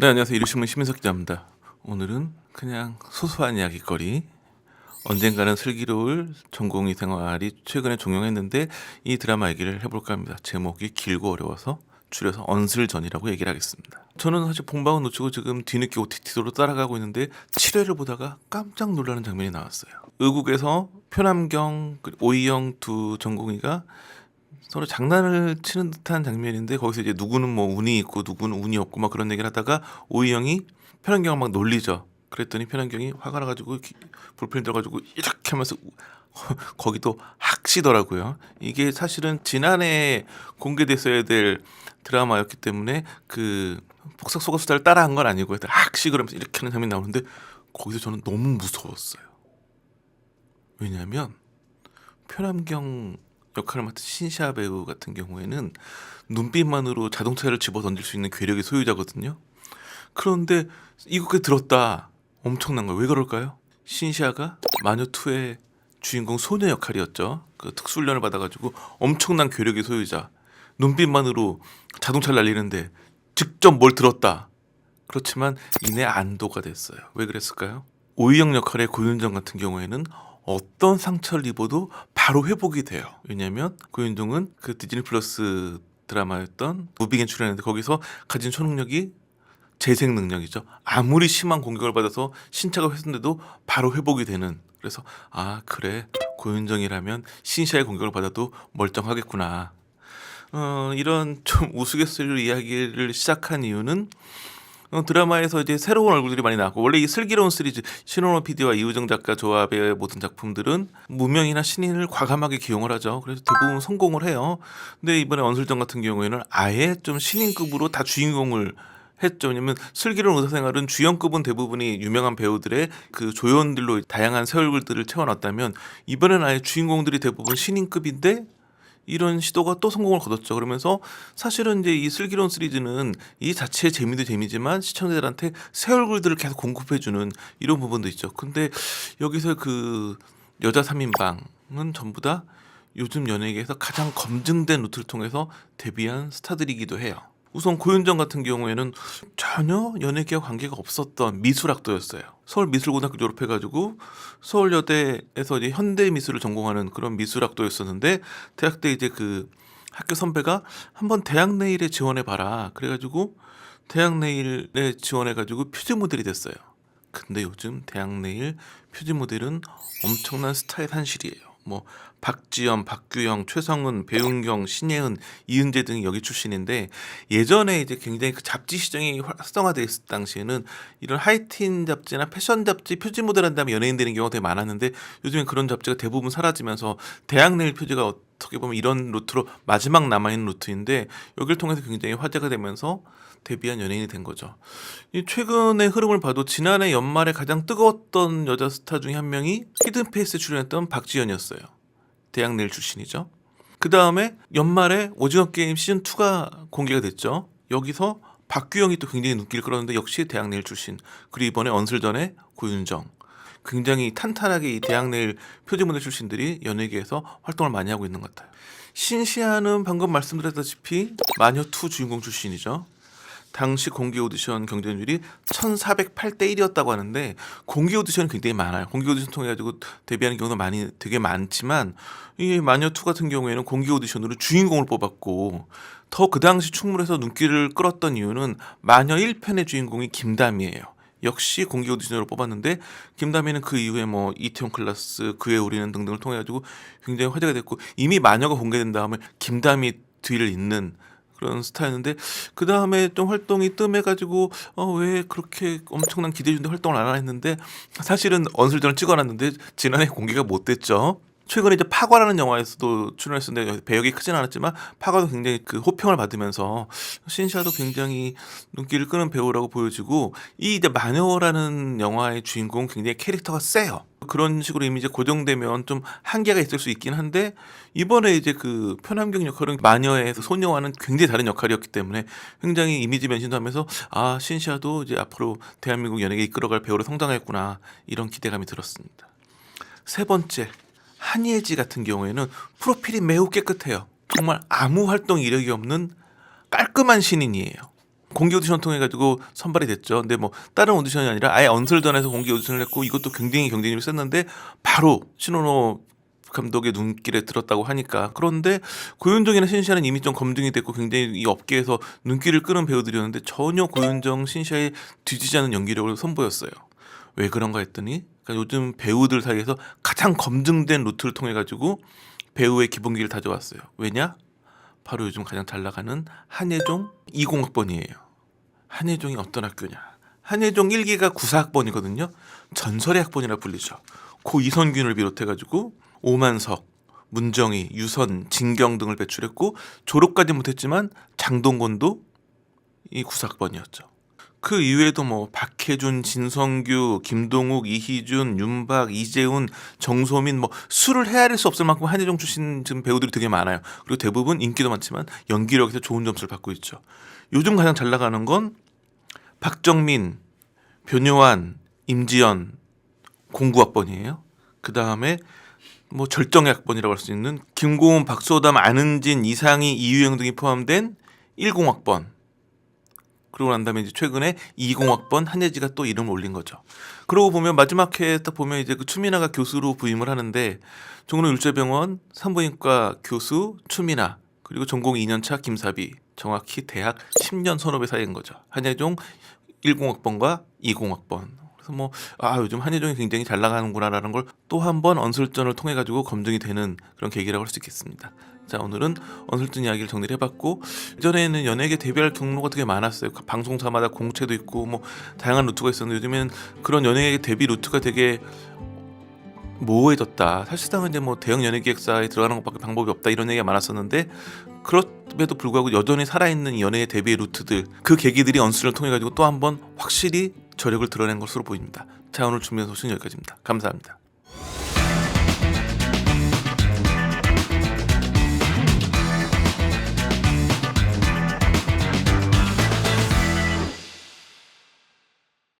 네, 안녕하세요. 이루신문 심인석 기자입니다. 오늘은 그냥 소소한 이야기거리. 언젠가는 슬기로울 전공의 생활이 최근에 종영했는데 이 드라마 얘기를 해볼까 합니다. 제목이 길고 어려워서 줄여서 언슬전이라고 얘기를 하겠습니다. 저는 사실 본방은 놓치고 지금 뒤늦게 OTT로 따라가고 있는데 7회를 보다가 깜짝 놀라는 장면이 나왔어요. 의국에서 표남경, 오이영 두 전공의가 서로 장난을 치는 듯한 장면인데 거기서 이제 누구는 뭐 운이 있고 누구는 운이 없고 막 그런 얘기를 하다가 오이영이 편한경을 막 놀리죠. 그랬더니 편한경이 화가 나가지고 볼펜 들어가지고 이렇게 하면서 거기도 학시더라고요. 이게 사실은 지난해 공개됐어야 될 드라마였기 때문에 그 복사 속았수다를 따라한 건 아니고 학시 그러면서 이렇게 하는 장면이 나오는데 거기서 저는 너무 무서웠어요. 왜냐하면 표남경 역할을 맡은 신시아 배우 같은 경우에는 눈빛만으로 자동차를 집어 던질 수 있는 괴력의 소유자거든요. 그런데 이것까지 들었다. 엄청난 거예요. 왜 그럴까요? 신시아가 마녀2의 주인공 소녀 역할이었죠. 그 특수훈련을 받아가지고 엄청난 괴력의 소유자. 눈빛만으로 자동차를 날리는데 직접 뭘 들었다. 그렇지만 이내 안도가 됐어요. 왜 그랬을까요? 오이영 역할의 고윤정 같은 경우에는 어떤 상처를 입어도 바로 회복이 돼요. 왜냐하면 고윤정은 그 디즈니 플러스 드라마였던 무비겐 출연했는데 거기서 가진 초능력이 재생 능력이죠. 아무리 심한 공격을 받아서 신체가 훼손돼도 바로 회복이 되는. 그래서 아 그래 고윤정이라면 신시아의 공격을 받아도 멀쩡하겠구나. 이런 좀 우스갯소리로 이야기를 시작한 이유는 드라마에서 이제 새로운 얼굴들이 많이 나왔고 원래 이 슬기로운 시리즈 신원호 PD와 이우정 작가 조합의 모든 작품들은 무명이나 신인을 과감하게 기용을 하죠. 그래서 대부분 성공을 해요. 근데 이번에 언슬전 같은 경우에는 아예 좀 신인급으로 다 주인공을 했죠. 왜냐면 슬기로운 의사생활은 주연급은 대부분이 유명한 배우들의 그 조연들로 다양한 새 얼굴들을 채워놨다면 이번에는 아예 주인공들이 대부분 신인급인데 이런 시도가 또 성공을 거뒀죠. 그러면서 사실은 이제 이 슬기로운 시리즈는 이 자체의 재미도 재미지만 시청자들한테 새 얼굴들을 계속 공급해주는 이런 부분도 있죠. 근데 여기서 그 여자 3인방은 전부 다 요즘 연예계에서 가장 검증된 루트를 통해서 데뷔한 스타들이기도 해요. 우선 고윤정 같은 경우에는 전혀 연예계와 관계가 없었던 미술학도였어요. 서울미술고등학교 졸업해가지고 서울여대에서 이제 현대미술을 전공하는 그런 미술학도였었는데 대학 때 이제 그 학교 선배가 한번 대학내일에 지원해봐라. 그래가지고 대학내일에 지원해가지고 표지 모델이 됐어요. 근데 요즘 대학내일 표지 모델은 엄청난 스타의 산실이에요. 뭐 박지연, 박규영, 최성은, 배은경, 신예은, 이은재 등이 여기 출신인데 예전에 이제 굉장히 그 잡지 시장이 활성화돼 있을 당시에는 이런 하이틴 잡지나 패션 잡지 표지 모델 한 다음에 연예인 되는 경우가 되게 많았는데 요즘엔 그런 잡지가 대부분 사라지면서 대학내일 표지가 어떻게 보면 이런 루트로 마지막 남아있는 루트인데 여기를 통해서 굉장히 화제가 되면서 데뷔한 연예인이 된 거죠. 이 최근의 흐름을 봐도 지난해 연말에 가장 뜨거웠던 여자 스타 중에 한 명이 히든페이스에 출연했던 박지연이었어요. 대학내일 출신이죠. 그 다음에 연말에 오징어 게임 시즌 2가 공개가 됐죠. 여기서 박규영이 또 굉장히 눈길을 끌었는데 역시 대학내일 출신. 그리고 이번에 언슬전에 고윤정. 굉장히 탄탄하게 이 대학내일 표지모델 출신들이 연예계에서 활동을 많이 하고 있는 것 같아요. 신시아는 방금 말씀드렸다시피 마녀2 주인공 출신이죠. 당시 공개 오디션 경쟁률이 1408대 1이었다고 하는데 공개 오디션이 굉장히 많아요. 공개 오디션 통해 가지고 데뷔하는 경우도 많이 되게 많지만 이 마녀2 같은 경우에는 공개 오디션으로 주인공을 뽑았고 더 그 당시 충무에서 눈길을 끌었던 이유는 마녀 1편의 주인공이 김다미예요. 역시 공개 오디션으로 뽑았는데 김다미는 그 이후에 뭐 이태원 클라스, 그의 우리는 등등을 통해 가지고 굉장히 화제가 됐고 이미 마녀가 공개된 다음에 김다미 뒤를 잇는 그런 스타였는데 그 다음에 좀 활동이 뜸해가지고 왜 그렇게 엄청난 기대 주는데 활동을 안 했는데 사실은 언슬전을 찍어놨는데 지난해 공개가 못 됐죠. 최근에 이제 파과라는 영화에서도 출연했었는데 배역이 크진 않았지만 파과도 굉장히 그 호평을 받으면서 신시아도 굉장히 눈길을 끄는 배우라고 보여지고 이 이제 마녀라는 영화의 주인공 굉장히 캐릭터가 세요. 그런 식으로 이미 이제 고정되면 좀 한계가 있을 수 있긴 한데 이번에 이제 그 표남경 역할은 마녀의 소녀와는 굉장히 다른 역할이었기 때문에 굉장히 이미지 변신도 하면서 아 신시아도 이제 앞으로 대한민국 연예계 이끌어갈 배우로 성장했구나 이런 기대감이 들었습니다. 세 번째 한예지 같은 경우에는 프로필이 매우 깨끗해요. 정말 아무 활동 이력이 없는 깔끔한 신인이에요. 공개 오디션 통해 가지고 선발이 됐죠. 근데 뭐 다른 오디션이 아니라 아예 언설전에서 공개 오디션을 했고 이것도 굉장히 경쟁률이 셌는데 바로 신원호 감독의 눈길에 들었다고 하니까. 그런데 고윤정이나 신시아는 이미 좀 검증이 됐고 굉장히 이 업계에서 눈길을 끄는 배우들이었는데 전혀 고윤정, 신시아에 뒤지지 않은 연기력을 선보였어요. 왜 그런가 했더니 그러니까 요즘 배우들 사이에서 가장 검증된 루트를 통해 가지고 배우의 기본기를 다져왔어요. 왜냐? 바로 요즘 가장 잘 나가는 한예종 20학번이에요. 한예종이 어떤 학교냐? 한예종 1기가 94학번이거든요. 전설의 학번이라 불리죠. 고 이선균을 비롯해가지고 오만석, 문정희, 유선, 진경 등을 배출했고 졸업까지 못했지만 장동건도 이 94학번이었죠. 그 이외에도 뭐 박해준, 진성규, 김동욱, 이희준, 윤박, 이재훈, 정소민 뭐 수를 헤아릴 수 없을 만큼 한예종 출신 지금 배우들이 되게 많아요. 그리고 대부분 인기도 많지만 연기력에서 좋은 점수를 받고 있죠. 요즘 가장 잘 나가는 건 박정민, 변요한, 임지연 09학번이에요. 그 다음에 뭐 절정의 학번이라고 할 수 있는 김고은, 박소담, 안은진, 이상희, 이유영 등이 포함된 10학번. 그러고 난 다음에 이제 최근에 20학번 한예지가 또 이름을 올린 거죠. 그러고 보면 마지막 회에 딱 보면 이제 그 추미나가 교수로 부임을 하는데 종로율제병원 산부인과 교수 추미나 그리고 전공 2년차 김사비 정확히 대학 10년 선후배 사이인 거죠. 한예종 10학번과 20학번. 그래서 뭐 요즘 한예종이 굉장히 잘 나가는구나라는 걸 또 한 번 언술전을 통해 가지고 검증이 되는 그런 계기라고 할 수 있겠습니다. 자, 오늘은 언술전 이야기를 정리를 해봤고 예전에는 연예계 데뷔할 경로가 되게 많았어요. 방송사마다 공채도 있고 뭐 다양한 루트가 있었는데 요즘엔 그런 연예계 데뷔 루트가 되게 모호해졌다. 사실상은 이제 뭐 대형 연예기획사에 들어가는 것밖에 방법이 없다 이런 얘기가 많았었는데 그럼에도 불구하고 여전히 살아있는 연예계 데뷔의 루트들 그 계기들이 언술을 통해 가지고 또 한 번 확실히 저력을 드러낸 것으로 보입니다. 자, 오늘 준비한 소식은 여기까지입니다. 감사합니다.